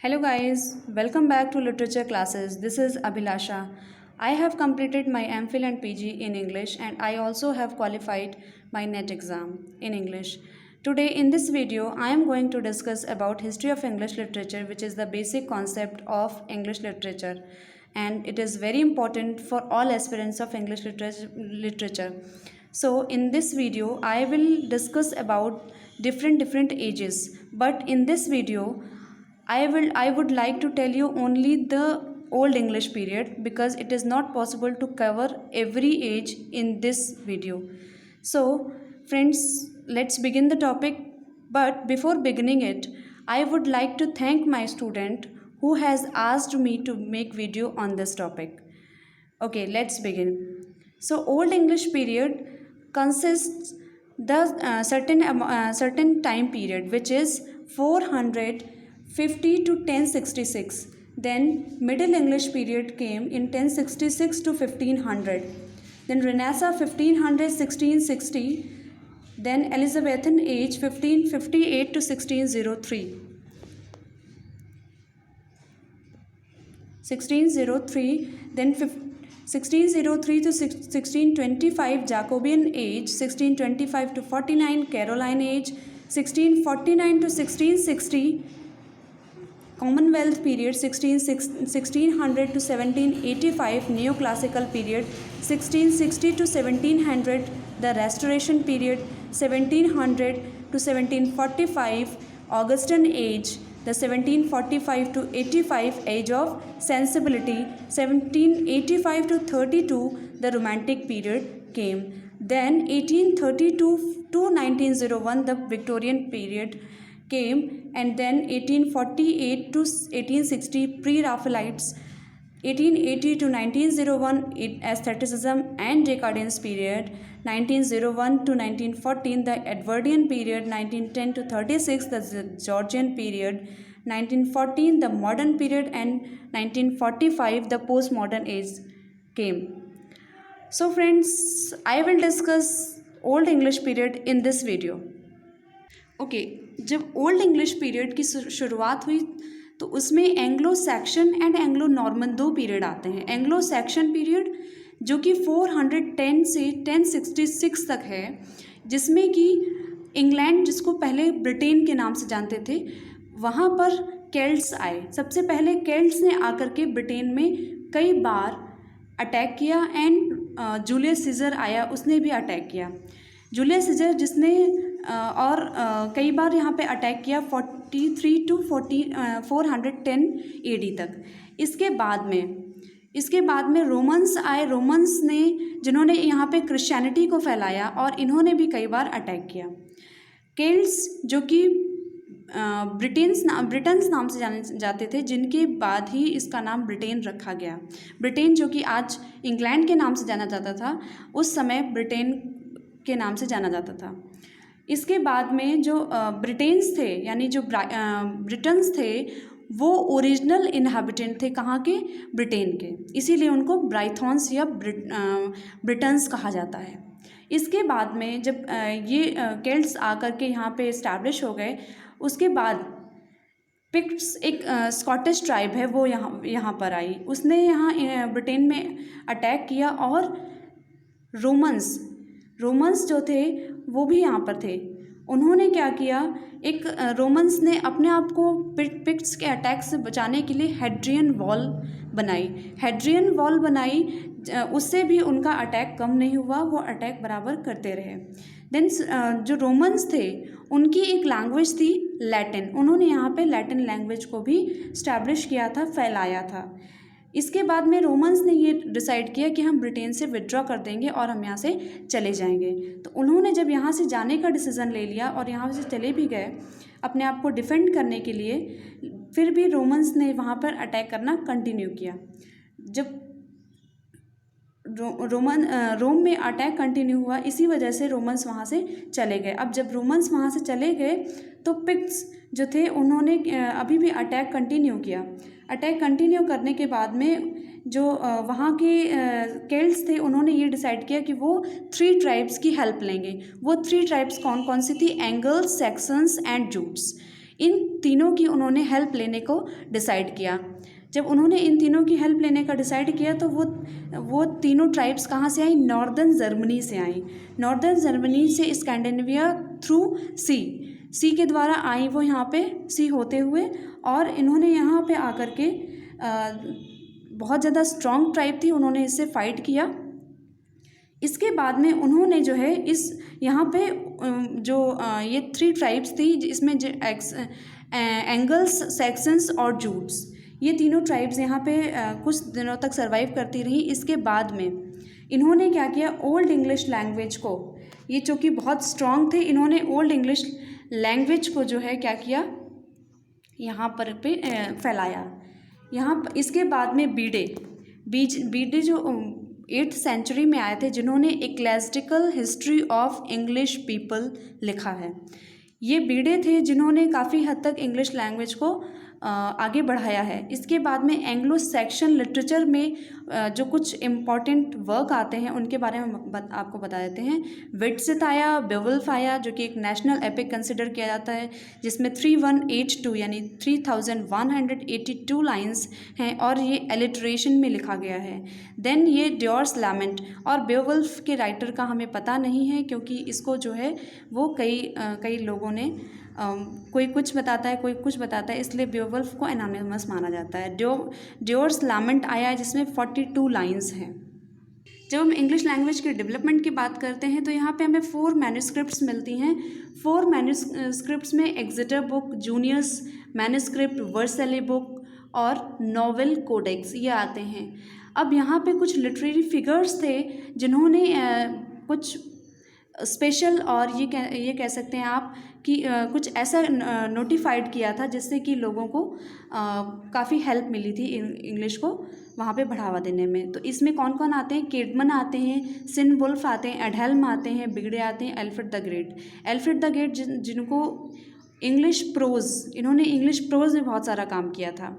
Hello guys, welcome back to literature classes. This is Abhilasha. I have completed my MPhil and PG in English and I also have qualified my NET exam in English. Today in this video I am going to discuss about history of English literature, which is the basic concept of English literature, and it is very important for all aspirants of English literature. So in this video I will discuss about different ages, but in this video I would like to tell you only the old English period because it is not possible to cover every age in this video. So friends, let's begin the topic. But before beginning it, I would like to thank my student who has asked me to make video on this topic. Okay, let's begin. So old English period consists the certain time period, which is 450 to 1066. Then Middle English period came in 1066 to 1500. Then Renaissance 1500 1660. Then Elizabethan age 1558 to 1603. 1603. Then 1603 to 1625 Jacobean age, 1625 to 49 Caroline age, 1649 to 1660 Commonwealth period, 1600 to 1785 Neoclassical period, 1660 to 1700 the Restoration period, 1700 to 1745 Augustan age, the 1745 to 85 age of sensibility, 1785 to 32 the Romantic period came. Then 1832 to 1901 the Victorian period came, and then 1848 to 1860 pre-Raphaelites, 1880 to 1901 aestheticism and decadence period, 1901 to 1914 the Edwardian period, 1910 to 36 the Georgian period, 1914 the modern period, and 1945 the postmodern age came. So friends, I will discuss old English period in this video. Okay जब old English period की शुरुआत हुई तो उसमें Anglo section and Anglo Norman दो period आते हैं. Anglo section period जो कि 410 से 1066 तक है, जिसमें कि इंग्लैंड, जिसको पहले ब्रिटेन के नाम से जानते थे, वहाँ पर केल्ट्स आए. सबसे पहले केल्ट्स ने आकर के ब्रिटेन में कई बार अटैक किया एंड जूलियस सीजर आया, उसने भी अटैक किया. जूलियस सीजर जिसने और कई बार यहाँ पे अटैक किया 43 टू 410 AD तक. इसके बाद में रोमन्स आए. रोमन्स ने, जिन्होंने यहाँ पे क्रिश्चियनिटी को फैलाया, और इन्होंने भी कई बार अटैक किया. केल्ट्स जो कि ब्रिटेन्स नाम से जाने जाते थे, जिनके बाद ही इसका नाम ब्रिटेन रखा गया. ब्रिटेन जो कि आज इंग्लैंड के नाम से जाना जाता था, उस समय ब्रिटेन के नाम से जाना जाता था. इसके बाद में जो ब्रिटेन्स थे, यानी जो ब्रिटन्स थे, वो ओरिजिनल इनहैबिटेंट थे. कहाँ के? ब्रिटेन के. इसीलिए उनको ब्राइथॉन्स या ब्रिटन्स कहा जाता है. इसके बाद में जब ये केल्ट्स आकर के यहाँ पे इस्टेब्लिश हो गए, उसके बाद पिक्ट्स एक स्कॉटिश ट्राइब है, वो यहाँ पर आई. उसने यहाँ ब्रिटेन में अटैक किया, और रोमन्स जो थे वो भी यहाँ पर थे. उन्होंने क्या किया, एक रोमन्स ने अपने आप को पिक्ट्स के अटैक से बचाने के लिए हेड्रियन वॉल बनाई. उससे भी उनका अटैक कम नहीं हुआ, वो अटैक बराबर करते रहे. देन जो रोमन्स थे, उनकी एक लैंग्वेज थी लैटिन. उन्होंने यहाँ पे लैटिन लैंग्वेज को भी स्टैब्लिश किया था, फैलाया था. इसके बाद में रोमन्स ने ये डिसाइड किया कि हम ब्रिटेन से विड्रॉ कर देंगे और हम यहाँ से चले जाएंगे. तो उन्होंने जब यहाँ से जाने का डिसीज़न ले लिया और यहाँ से चले भी गए अपने आप को डिफेंड करने के लिए, फिर भी रोमन्स ने वहाँ पर अटैक करना कंटिन्यू किया. जब रोम में अटैक कंटिन्यू हुआ, इसी वजह से रोमन्स वहाँ से चले गए. अब जब रोमन्स वहाँ से चले गए तो पिक्ट्स जो थे, उन्होंने अभी भी अटैक कंटिन्यू किया. अटैक कंटिन्यू करने के बाद में जो वहाँ के केल्ट्स थे, उन्होंने ये डिसाइड किया कि वो 3 ट्राइब्स की हेल्प लेंगे. वो 3 ट्राइब्स कौन कौन सी थी? Angles, Saxons and Jutes. इन तीनों की उन्होंने हेल्प लेने को डिसाइड किया। जब उन्होंने इन तीनों की हेल्प लेने का डिसाइड किया तो वो तीनों ट्राइब्स कहाँ से आई? नॉर्दर्न जर्मनी से आई। नॉर्दर्न जर्मनी से स्कैंडिनेविया थ्रू सी के द्वारा आई वो यहाँ पे, सी होते हुए, और इन्होंने यहाँ पे आकर के बहुत ज़्यादा स्ट्रॉन्ग ट्राइब थी, उन्होंने इससे फाइट किया। इसके बाद में उन्होंने जो है इस यहाँ पे ये 3 ट्राइब्स थी, इसमें एंगल्स, सैक्सन्स और जूट्स, ये तीनों ट्राइब्स यहाँ पे कुछ दिनों तक सर्वाइव करती रही। इसके बाद में इन्होंने क्या किया? ओल्ड इंग्लिश लैंग्वेज को, ये चूँकि बहुत स्ट्रॉन्ग थे, इन्होंने ओल्ड इंग्लिश लैंग्वेज को जो है क्या किया? यहाँ पर फैलाया। इसके बाद में बीडे जो 8th सेंचुरी में आए थे, जिन्होंने इक्लेसिटिकल हिस्ट्री ऑफ इंग्लिश पीपल लिखा है। ये बीडे थे जिन्होंने काफ़ी हद तक इंग्लिश लैंग्वेज को आगे बढ़ाया है। इसके बाद में एंग्लो सेक्शन लिटरेचर में जो कुछ इम्पॉर्टेंट वर्क आते हैं उनके बारे में आपको बता देते हैं। विट्सिथ आया, बेवुल्फ आया, जो कि एक नेशनल एपिक कंसिडर किया जाता है, जिसमें 3182 यानी 3182 लाइन्स हैं और ये एलिट्रेशन में लिखा गया है। देन ये ड्योर्स लैमेंट, और बेवुल्फ के राइटर का हमें पता नहीं है, क्योंकि इसको जो है वो कई लोगों ने कोई कुछ बताता है, कोई कुछ बताता है, इसलिए बेवुल्फ को एनोनिमस माना जाता है। ड्योर्स लैमेंट आया जिसमें 42 लाइन्स हैं। जब हम इंग्लिश लैंग्वेज के डेवलपमेंट की बात करते हैं तो यहाँ पे हमें 4 मैन्युस्क्रिप्ट्स मिलती हैं। 4 मैन्युस्क्रिप्ट्स में Exeter book, Junius manuscript, Vercelli book और नोवेल कोडेक्स ये आते हैं। अब यहाँ पे कुछ लिटरेरी फिगर्स थे जिन्होंने कुछ स्पेशल और ये कह सकते हैं आप कि कुछ ऐसा नोटिफाइड किया था जिससे कि लोगों को काफ़ी हेल्प मिली थी इंग्लिश को वहाँ पे बढ़ावा देने में। तो इसमें कौन कौन आते हैं? केडमन आते हैं, सिनवुल्फ आते हैं, एडहेल्म आते हैं, बिगड़े आते हैं, Alfred the great. Alfred the great जिनको इंग्लिश प्रोज, इन्होंने इंग्लिश प्रोज में बहुत सारा काम किया था।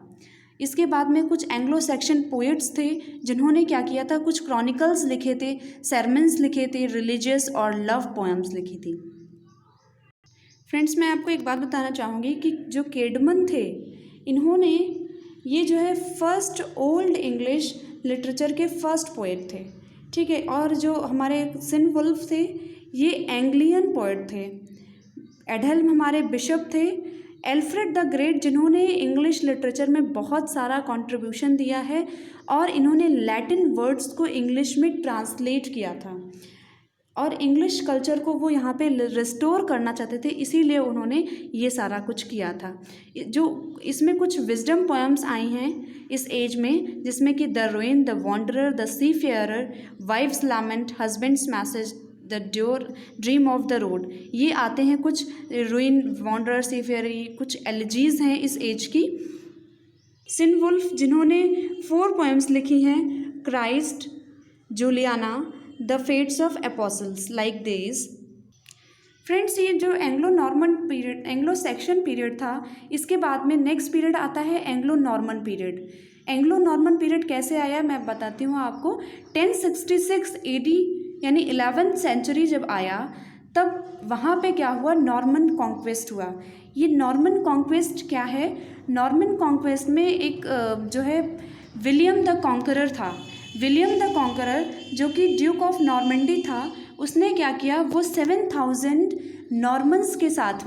इसके बाद में कुछ एंग्लो सेक्शन पोएट्स थे जिन्होंने क्या किया था? कुछ क्रॉनिकल्स लिखे थे, सरमन्स लिखे थे, रिलीजियस और लव पोएम्स लिखी थी। फ्रेंड्स, मैं आपको एक बात बताना चाहूँगी कि जो केडमन थे, इन्होंने ये जो है फर्स्ट ओल्ड इंग्लिश लिटरेचर के फर्स्ट पोएट थे, ठीक है। और जो हमारे सिनवुल्फ थे ये एंग्लियन पोएट थे। एडहेल्म हमारे बिशप थे। एल्फ्रेड द ग्रेट जिन्होंने इंग्लिश लिटरेचर में बहुत सारा कंट्रीब्यूशन दिया है और इन्होंने लैटिन वर्ड्स को इंग्लिश में ट्रांसलेट किया था और इंग्लिश कल्चर को वो यहाँ पे रिस्टोर करना चाहते थे, इसीलिए उन्होंने ये सारा कुछ किया था। जो इसमें कुछ विजडम पोएम्स आई हैं इस एज में, जिसमें कि the ruin, the wanderer, the seafarer, wife's lament, husband's message, the dream of the road, ये आते हैं कुछ रुइन, वॉन्डरर, सी फेयरर, कुछ एलिजीज हैं इस एज की। सिनवुल्फ जिन्होंने 4 पोएम्स लिखी हैं, Christ, Juliana, the Fates of Apostles, like this. Friends, ये जो Anglo Norman period, Anglo Saxon period था, इसके बाद में नेक्स्ट पीरियड आता है Anglo Norman period. Anglo Norman period कैसे आया मैं बताती हूँ आपको। 1066 AD यानी 11th सेंचुरी जब आया, तब वहाँ पे क्या हुआ? नॉर्मन कॉन्क्वेस्ट हुआ। ये नॉर्मन कॉन्क्वेस्ट क्या है? नॉर्मन कॉन्क्वेस्ट में एक जो है विलियम द कॉन्करर था। विलियम द कॉन्करर जो कि ड्यूक ऑफ नॉर्मंडी था, उसने क्या किया? वो 7000 नॉर्मन्स के साथ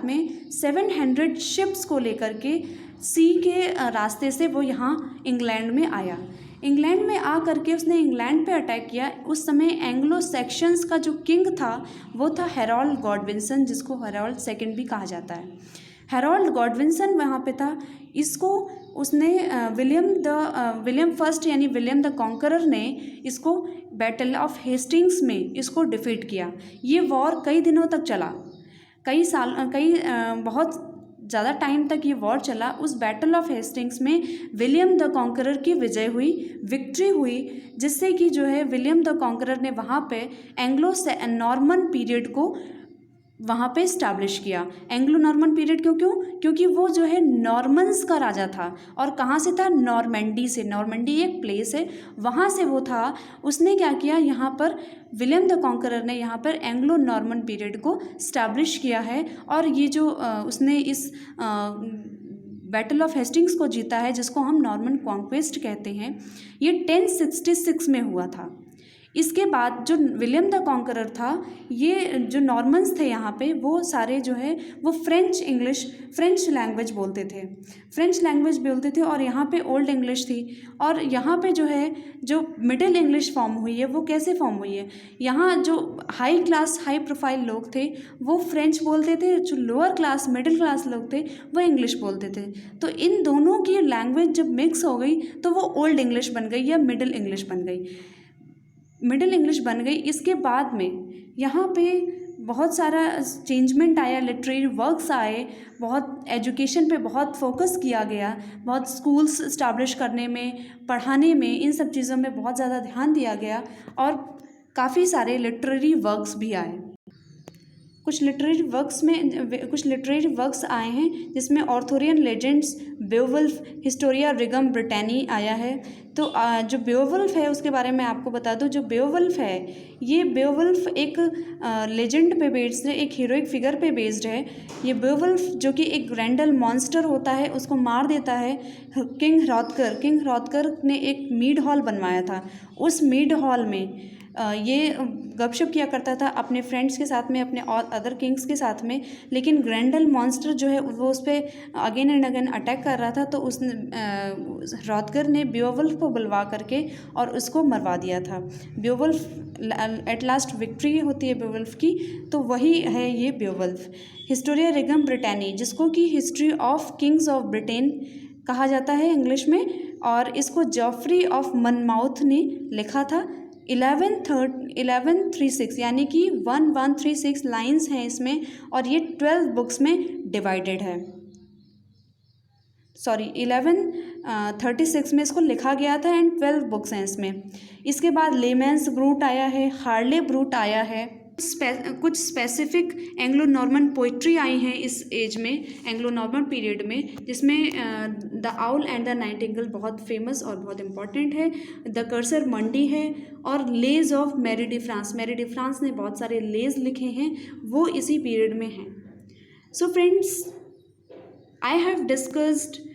में 700 शिप्स को लेकर के सी के रास्ते से वो यहाँ इंग्लैंड में आया। इंग्लैंड में आ करके उसने इंग्लैंड पे अटैक किया। उस समय एंग्लो सेक्शंस का जो किंग था वो था हेरोल्ड गॉडविंसन, जिसको हेरोल्ड सेकंड भी कहा जाता है। हेरोल्ड गॉडविंसन वहाँ पे था। इसको उसने विलियम फर्स्ट यानी विलियम द कॉन्करर ने इसको बैटल ऑफ हेस्टिंग्स में इसको डिफीट किया। ये वॉर कई दिनों तक चला, बहुत ज़्यादा टाइम तक ये वॉर चला। उस बैटल ऑफ हेस्टिंग्स में विलियम द कॉन्करर की विजय हुई, विक्ट्री हुई, जिससे कि जो है विलियम द कॉन्करर ने वहाँ पे एंग्लो नॉर्मन पीरियड को वहाँ पे इस्टेब्लिश किया। एंग्लो नॉर्मन पीरियड क्यों क्योंकि वो जो है नॉर्मन्स का राजा था, और कहाँ से था, नॉर्मेंडी से। नॉर्मेंडी एक प्लेस है, वहाँ से वो था। उसने क्या किया, यहाँ पर विलियम द कॉन्करर ने यहाँ पर एंग्लो नॉर्मन पीरियड को इस्टेब्लिश किया है। और ये जो उसने इस बैटल ऑफ हेस्टिंग्स को जीता है, जिसको हम नॉर्मन कॉन्क्वेस्ट कहते हैं, ये 1066 में हुआ था। इसके बाद जो विलियम द कॉन्करर था, ये जो नॉर्मन्स थे यहाँ पे, वो सारे जो है वो फ्रेंच लैंग्वेज बोलते थे, और यहाँ पे ओल्ड इंग्लिश थी। और यहाँ पे जो है जो मिडिल इंग्लिश फॉर्म हुई है, वो कैसे फॉर्म हुई है, यहाँ जो हाई क्लास हाई प्रोफाइल लोग थे वो फ्रेंच बोलते थे, जो लोअर क्लास मिडिल क्लास लोग थे वो इंग्लिश बोलते थे। तो इन दोनों की लैंग्वेज जब मिक्स हो गई तो वो ओल्ड इंग्लिश बन गई या मिडिल इंग्लिश बन गई। इसके बाद में यहाँ पे बहुत सारा चेंजमेंट आया, लिटरेरी वर्क्स आए, बहुत एजुकेशन पे बहुत फोकस किया गया, बहुत स्कूल्स इस्टेब्लिश करने में, पढ़ाने में, इन सब चीज़ों में बहुत ज़्यादा ध्यान दिया गया, और काफ़ी सारे लिटरेरी वर्क्स भी आए। कुछ लिटरेरी वर्क्स आए हैं जिसमें ऑर्थोरियन लेजेंड्स, बेओवुल्फ, हिस्टोरिया रिगम ब्रिटेनी आया है। तो जो बेओवुल्फ है उसके बारे में आपको बता दूं। जो बेओवुल्फ है, ये बेओवुल्फ एक लेजेंड पे बेस्ड है, एक हीरोइक फिगर पे बेस्ड है। ये बेओवुल्फ जो कि एक ग्रैंडल मॉन्स्टर होता है, उसको मार देता है किंग ह्रॉथगर ने एक मीड हॉल बनवाया था। उस मीड हॉल में ये गपशप किया करता था अपने फ्रेंड्स के साथ में, अपने और अदर किंग्स के साथ में। लेकिन ग्रैंडल मॉन्स्टर जो है वो उस पर अगेन एंड अगेन अटैक कर रहा था, तो ह्रॉथगर ने बेओवुल्फ को बुलवा करके और उसको मरवा दिया था। बेओवुल्फ एट लास्ट विक्ट्री होती है बेओवुल्फ की, तो वही है ये बेओवुल्फ। हिस्टोरिया रिगम ब्रिटेनी, जिसको कि history of Kings of Britain कहा जाता है इंग्लिश में, और इसको जॉफ्री ऑफ मनमाउथ ने लिखा था। 1136 यानी कि 1136 लाइंस हैं इसमें, और ये 12 बुक्स में डिवाइडेड है। 1136 में इसको लिखा गया था, एंड 12 बुक्स हैं इसमें। इसके बाद लेमैन्स ब्रूट आया है, हार्ले ब्रूट आया है। कुछ स्पेसिफिक एंग्लो नॉर्मन पोइट्री आई हैं इस एज में, एंग्लो नॉर्मन पीरियड में, जिसमें the owl and the Nightingale बहुत फेमस और बहुत इंपॉर्टेंट है। द कर्सर मंडी है, और लेज ऑफ मैरी डी फ्रांस ने बहुत सारे लेज लिखे हैं, वो इसी पीरियड में हैं। So friends, I have discussed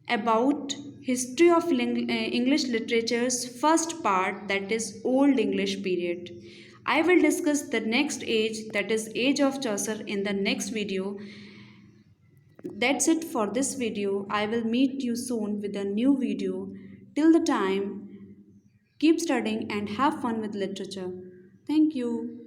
about history of English literature's first part, that is Old English period. I will discuss the next age, that is age of Chaucer, in the next video. That's it for this video. I will meet you soon with a new video. Till the time, keep studying and have fun with literature. Thank you.